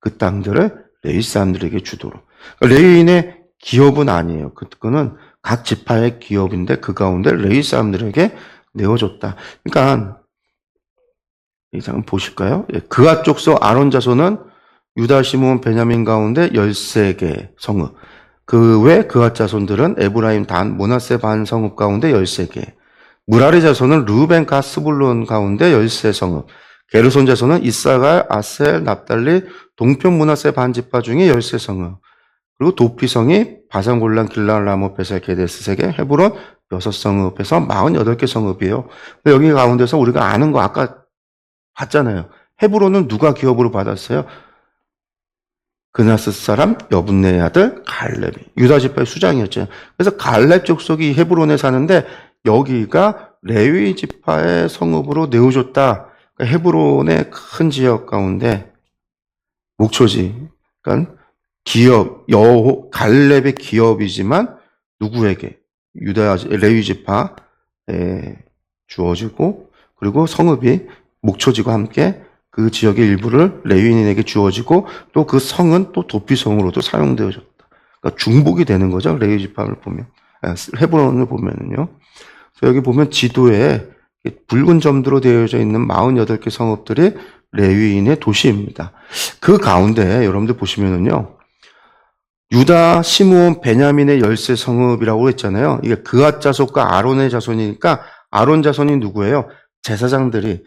Speaker 1: 그 땅들을 레위 사람들에게 주도록. 레위인의 기업은 아니에요. 그거는 각 지파의 기업인데 그 가운데 레위 사람들에게 내어줬다. 그러니까 이 장 보실까요? 그앗 족속 아론 자손은 유다, 시므온, 베냐민 가운데 13개 성읍. 그 외 그앗 자손들은 에브라임, 단, 므낫세 반 성읍 가운데 13개. 무라리 자손은 르우벤, 갓, 스불론 가운데 13성읍. 게르손 자손은 이사갈, 아셀, 납달리, 동편 므낫세 반 지파 중에 13성읍. 그리고 도피성이 바산, 골란, 길랄, 라모, 베셀, 게데스 3개, 헤브론 6성읍에서 48개 성읍이에요. 여기 가운데서 우리가 아는 거 아까 봤잖아요. 헤브론은 누가 기업으로 받았어요? 그나스 사람 여분네의 아들 갈렙이 유다 지파의 수장이었죠. 그래서 갈렙 족속이 헤브론에 사는데 여기가 레위 지파의 성읍으로 내어줬다. 그러니까 헤브론의 큰 지역 가운데 목초지, 그러니까 기업, 갈렙의 기업이지만 누구에게? 유다 레위 지파에 주어지고 그리고 성읍이 목초지와 함께 그 지역의 일부를 레위인에게 주어지고 또 그 성은 또 도피성으로도 사용되어졌다. 그러니까 중복이 되는 거죠. 레위 지파를 보면. 헤브론을 보면은요. 그래서 여기 보면 지도에 붉은 점으로 되어져 있는 48개 성읍들이 레위인의 도시입니다. 그 가운데 여러분들 보시면은요. 유다, 시므온, 베냐민의 13성읍이라고 했잖아요. 이게 그앗 자손과 아론의 자손이니까 아론 자손이 누구예요? 제사장들이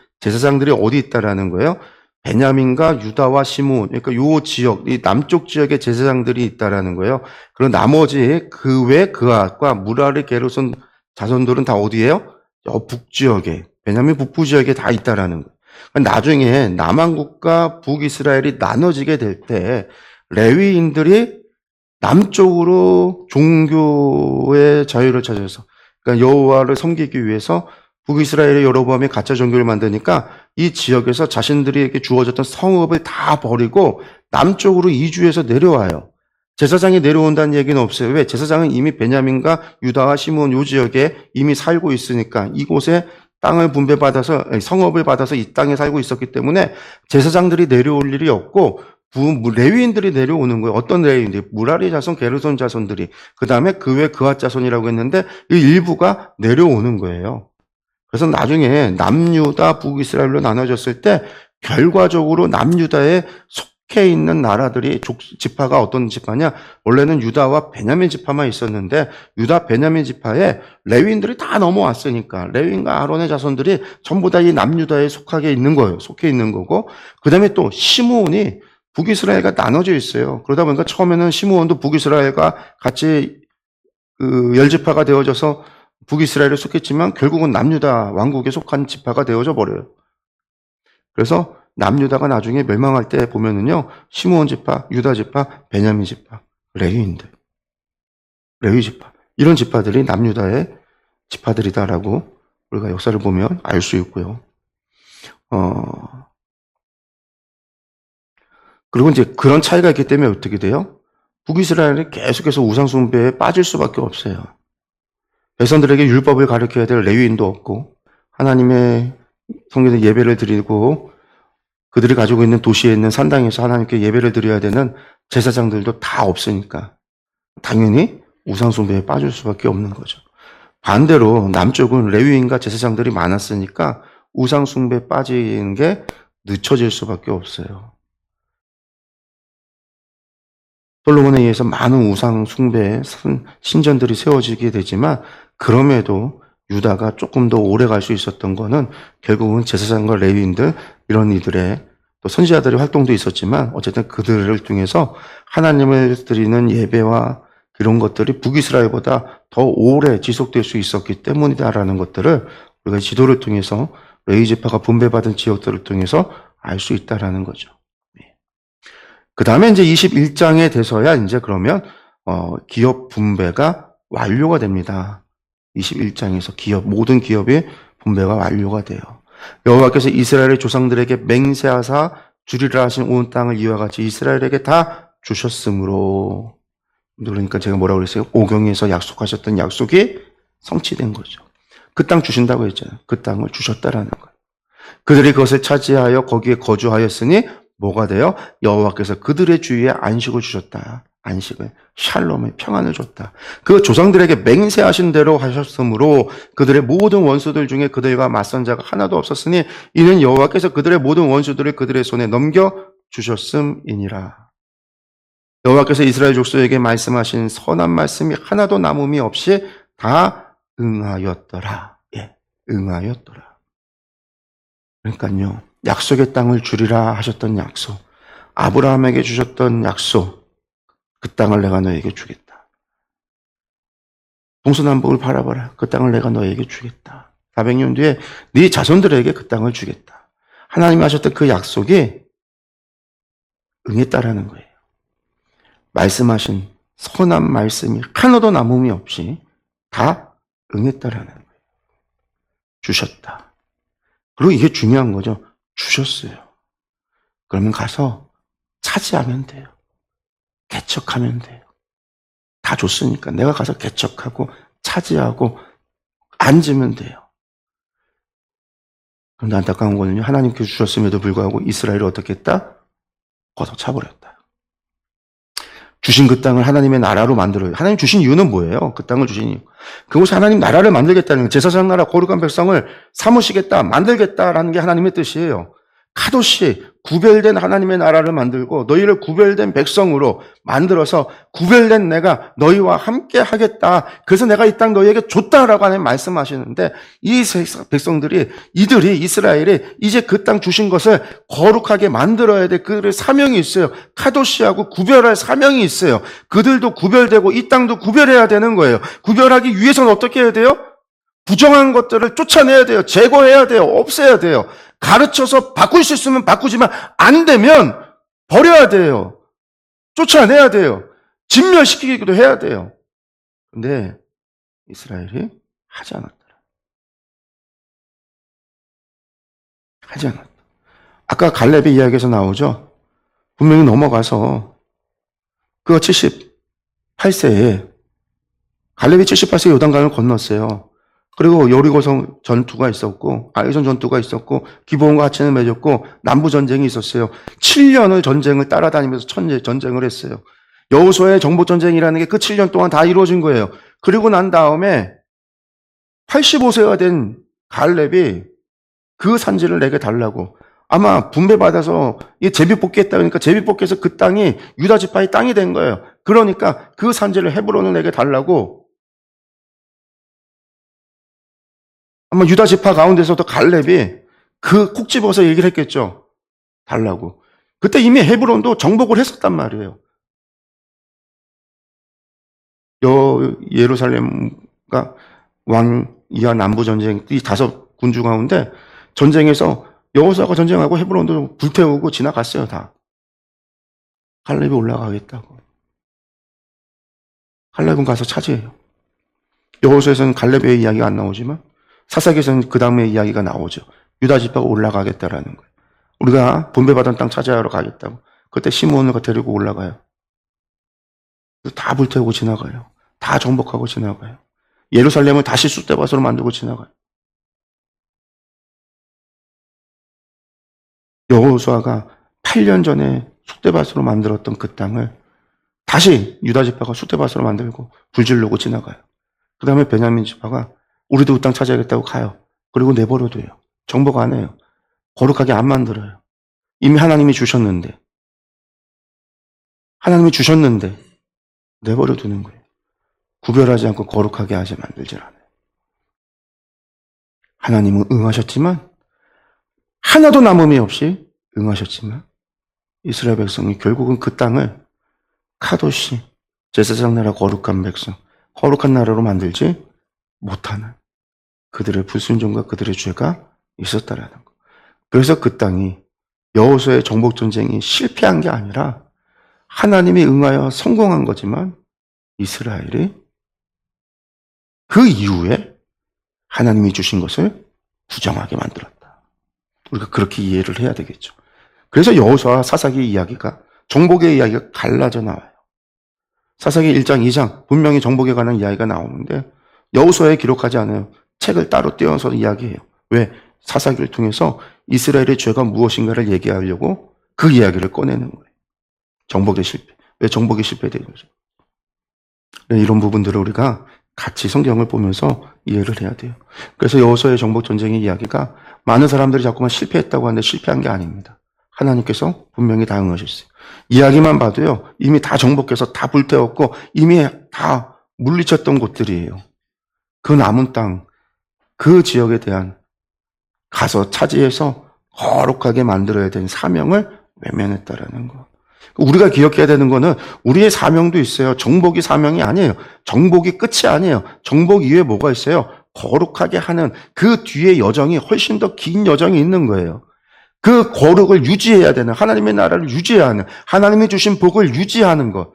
Speaker 1: 어디 있다라는 거예요? 베냐민과 유다와 시므온, 그러니까 요 지역, 이 남쪽 지역에 제사장들이 있다라는 거예요. 그리고 나머지 그 외 그앗과 무라리, 게르손 자손들은 다 어디예요? 북지역에, 베냐민 북부 지역에 다 있다라는 거예요. 그러니까 나중에 남한국과 북이스라엘이 나눠지게 될 때 레위인들이 남쪽으로 종교의 자유를 찾아서, 그러니까 여호와를 섬기기 위해서 북이스라엘의 여로보암이 가짜 종교를 만드니까 이 지역에서 자신들에게 주어졌던 성읍을 다 버리고 남쪽으로 이주해서 내려와요. 제사장이 내려온다는 얘기는 없어요. 왜? 제사장은 이미 베냐민과 유다와 시므온 요 지역에 이미 살고 있으니까 이곳에 땅을 분배받아서 성읍을 받아서 이 땅에 살고 있었기 때문에 제사장들이 내려올 일이 없고 레위인들이 내려오는 거예요. 어떤 레위인들이? 무라리 자손, 게르손 자손들이. 그 다음에 그 외 그앗 자손이라고 했는데 이 일부가 내려오는 거예요. 그래서 나중에 남유다, 북이스라엘로 나눠졌을 때 결과적으로 남유다의 속해 있는 나라들이 지파가 어떤 지파냐? 원래는 유다와 베냐민 지파만 있었는데 유다 베냐민 지파에 레위인들이 다 넘어왔으니까 레위인과 아론의 자손들이 전부 다 이 남유다에 속하게 있는 거예요. 속해 있는 거고 그다음에 또 시므온이 북이스라엘과 나눠져 있어요. 그러다 보니까 처음에는 시므온도 북이스라엘과 같이 그 열지파가 되어져서 북이스라엘에 속했지만 결국은 남유다 왕국에 속한 지파가 되어져 버려요. 그래서 남유다가 나중에 멸망할 때 보면은요, 시므온 지파, 유다 지파, 베냐민 지파, 레위인들, 레위 지파 이런 지파들이 남유다의 지파들이다라고 우리가 역사를 보면 알 수 있고요. 그리고 이제 그런 차이가 있기 때문에 어떻게 돼요? 북이스라엘이 계속해서 우상숭배에 빠질 수밖에 없어요. 백성들에게 율법을 가르쳐야 될 레위인도 없고 하나님의 성전에 예배를 드리고 그들이 가지고 있는 도시에 있는 산당에서 하나님께 예배를 드려야 되는 제사장들도 다 없으니까 당연히 우상숭배에 빠질 수밖에 없는 거죠. 반대로 남쪽은 레위인과 제사장들이 많았으니까 우상숭배에 빠지는 게 늦춰질 수밖에 없어요. 솔로몬에 의해서 많은 우상숭배의 신전들이 세워지게 되지만 그럼에도 유다가 조금 더 오래 갈 수 있었던 거는 결국은 제사장과 레위인들 이런 이들의 또 선지자들의 활동도 있었지만 어쨌든 그들을 통해서 하나님을 드리는 예배와 이런 것들이 북이스라엘보다 더 오래 지속될 수 있었기 때문이다라는 것들을 우리가 지도를 통해서 레위 지파가 분배받은 지역들을 통해서 알 수 있다라는 거죠. 그 다음에 이제 21장에 돼서야 이제 그러면 기업 분배가 완료가 됩니다. 21장에서 모든 기업의 분배가 완료가 돼요. 여호와께서 이스라엘의 조상들에게 맹세하사 주리라 하신 온 땅을 이와 같이 이스라엘에게 다 주셨으므로 그러니까 제가 뭐라고 그랬어요? 오경에서 약속하셨던 약속이 성취된 거죠. 그 땅 주신다고 했잖아요. 그 땅을 주셨다라는 거예요. 그들이 그것을 차지하여 거기에 거주하였으니 뭐가 돼요? 여호와께서 그들의 주위에 안식을 주셨다. 안식을, 샬롬의 평안을 줬다. 그 조상들에게 맹세하신 대로 하셨으므로 그들의 모든 원수들 중에 그들과 맞선 자가 하나도 없었으니 이는 여호와께서 그들의 모든 원수들을 그들의 손에 넘겨 주셨음이니라. 여호와께서 이스라엘 족속에게 말씀하신 선한 말씀이 하나도 남음이 없이 다 응하였더라. 예, 응하였더라. 그러니까요, 약속의 땅을 주리라 하셨던 약속, 아브라함에게 주셨던 약속, 그 땅을 내가 너에게 주겠다. 동서남북을 바라봐라. 그 땅을 내가 너에게 주겠다. 400년 뒤에 네 자손들에게 그 땅을 주겠다. 하나님이 하셨던 그 약속이 응했다라는 거예요. 말씀하신 선한 말씀이 하나도 남음이 없이 다 응했다라는 거예요. 주셨다. 그리고 이게 중요한 거죠. 주셨어요. 그러면 가서 차지하면 돼요. 개척하면 돼요. 다 줬으니까 내가 가서 개척하고 차지하고 앉으면 돼요. 그런데 안타까운 거는요. 하나님께 주셨음에도 불구하고 이스라엘을 어떻게 했다? 걷어차버렸다. 주신 그 땅을 하나님의 나라로 만들어요. 하나님 주신 이유는 뭐예요? 그 땅을 주신 이유. 그곳에 하나님 나라를 만들겠다는 거예요. 제사장 나라 거룩한 백성을 삼으시겠다, 만들겠다라는 게 하나님의 뜻이에요. 카도시, 구별된 하나님의 나라를 만들고 너희를 구별된 백성으로 만들어서 구별된 내가 너희와 함께 하겠다. 그래서 내가 이 땅 너희에게 줬다라고 하나님 말씀하시는데 이 백성들이 이들이 이스라엘이 이제 그 땅 주신 것을 거룩하게 만들어야 돼. 그들의 사명이 있어요. 카도시하고 구별할 사명이 있어요. 그들도 구별되고 이 땅도 구별해야 되는 거예요. 구별하기 위해서는 어떻게 해야 돼요? 부정한 것들을 쫓아내야 돼요. 제거해야 돼요. 없애야 돼요. 가르쳐서 바꿀 수 있으면 바꾸지만 안 되면 버려야 돼요. 쫓아내야 돼요. 진멸시키기도 해야 돼요. 근데 이스라엘이 하지 않았더라. 하지 않았다. 아까 갈렙의 이야기에서 나오죠. 분명히 넘어가서 그 78세에 갈렙이 78세에 요단강을 건넜어요. 그리고 여리고성 전투가 있었고 아이선 전투가 있었고 기브온과 하천을 맺었고 남부 전쟁이 있었어요. 7년을 전쟁을 따라다니면서 전쟁을 했어요. 여호수아의 정복 전쟁이라는 게 그 7년 동안 다 이루어진 거예요. 그리고 난 다음에 85세가 된 갈렙이 그 산지를 내게 달라고 아마 분배받아서 이 제비뽑기했다 그러니까 제비뽑기해서 그 땅이 유다 지파의 땅이 된 거예요. 그러니까 그 산지를 헤브론을 내게 달라고 아마 유다 지파 가운데서도 갈렙이 그 콕 집어서 얘기를 했겠죠. 달라고. 그때 이미 헤브론도 정복을 했었단 말이에요. 예루살렘과 왕 이하 남부 전쟁 이 5군주 가운데 전쟁에서 여호수아가 전쟁하고 헤브론도 불태우고 지나갔어요. 다. 갈렙이 올라가겠다고. 갈렙은 가서 차지해요. 여호수아에서는 갈렙의 이야기가 안 나오지만 사사기에서는 그 다음에 이야기가 나오죠. 유다 지파가 올라가겠다라는 거예요. 우리가 분배받은 땅 차지하러 가겠다고. 그때 시므온을 데리고 올라가요. 다 불태우고 지나가요. 다 정복하고 지나가요. 예루살렘을 다시 쑥대밭으로 만들고 지나가요. 여호수아가 8년 전에 쑥대밭으로 만들었던 그 땅을 다시 유다 지파가 쑥대밭으로 만들고 불질르고 지나가요. 그 다음에 베냐민 지파가 우리도 그 땅 차지하겠다고 가요. 그리고 내버려둬요. 정복 안 해요. 거룩하게 안 만들어요. 이미 하나님이 주셨는데 내버려두는 거예요. 구별하지 않고 거룩하게 하지 만들질 않아요. 하나님은 응하셨지만 하나도 남음이 없이 응하셨지만 이스라엘 백성이 결국은 그 땅을 카도시 제사장 나라 거룩한 백성 거룩한 나라로 만들지 못하는 그들의 불순종과 그들의 죄가 있었다라는 거. 그래서 그 땅이 여호수아의 정복 전쟁이 실패한 게 아니라 하나님이 응하여 성공한 거지만 이스라엘이 그 이후에 하나님이 주신 것을 부정하게 만들었다. 우리가 그렇게 이해를 해야 되겠죠. 그래서 여호수아와 사사기 이야기가 정복의 이야기가 갈라져 나와요. 사사기 1장, 2장 분명히 정복에 관한 이야기가 나오는데 여호수아에 기록하지 않아요. 책을 따로 떼어서 이야기해요. 왜? 사사기를 통해서 이스라엘의 죄가 무엇인가를 얘기하려고 그 이야기를 꺼내는 거예요. 정복의 실패. 왜 정복이 실패된 거죠? 이런 부분들을 우리가 같이 성경을 보면서 이해를 해야 돼요. 그래서 여호수아의 정복 전쟁의 이야기가 많은 사람들이 자꾸만 실패했다고 하는데 실패한 게 아닙니다. 하나님께서 분명히 다 응하셨어요. 이야기만 봐도요. 이미 다 정복해서 다 불태웠고 이미 다 물리쳤던 곳들이에요. 그 남은 땅, 그 지역에 대한 가서 차지해서 거룩하게 만들어야 되는 사명을 외면했다라는 거. 우리가 기억해야 되는 거는 우리의 사명도 있어요. 정복이 사명이 아니에요. 정복이 끝이 아니에요. 정복 이후에 뭐가 있어요? 거룩하게 하는 그 뒤에 여정이 훨씬 더 긴 여정이 있는 거예요. 그 거룩을 유지해야 되는 하나님의 나라를 유지해야 하는 하나님이 주신 복을 유지하는 것.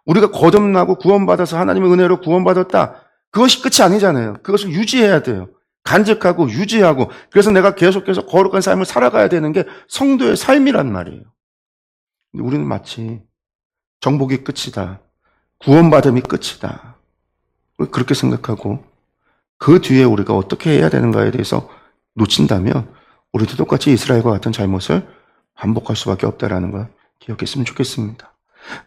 Speaker 1: 우리가 거듭나고 구원받아서 하나님의 은혜로 구원받았다. 그것이 끝이 아니잖아요. 그것을 유지해야 돼요. 간직하고 유지하고 그래서 내가 계속해서 거룩한 삶을 살아가야 되는 게 성도의 삶이란 말이에요. 우리는 마치 정복이 끝이다. 구원받음이 끝이다. 그렇게 생각하고 그 뒤에 우리가 어떻게 해야 되는가에 대해서 놓친다면 우리도 똑같이 이스라엘과 같은 잘못을 반복할 수밖에 없다라는 걸 기억했으면 좋겠습니다.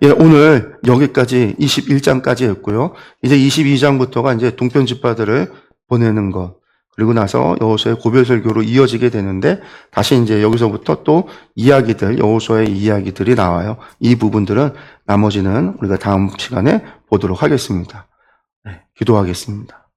Speaker 1: 예, 오늘 여기까지 21장까지 했고요. 이제 22장부터가 이제 동편 지파들을 보내는 것. 그리고 나서 여호수아의 고별설교로 이어지게 되는데 다시 이제 여기서부터 또 이야기들, 여호수아의 이야기들이 나와요. 이 부분들은 나머지는 우리가 다음 시간에 보도록 하겠습니다. 네, 기도하겠습니다.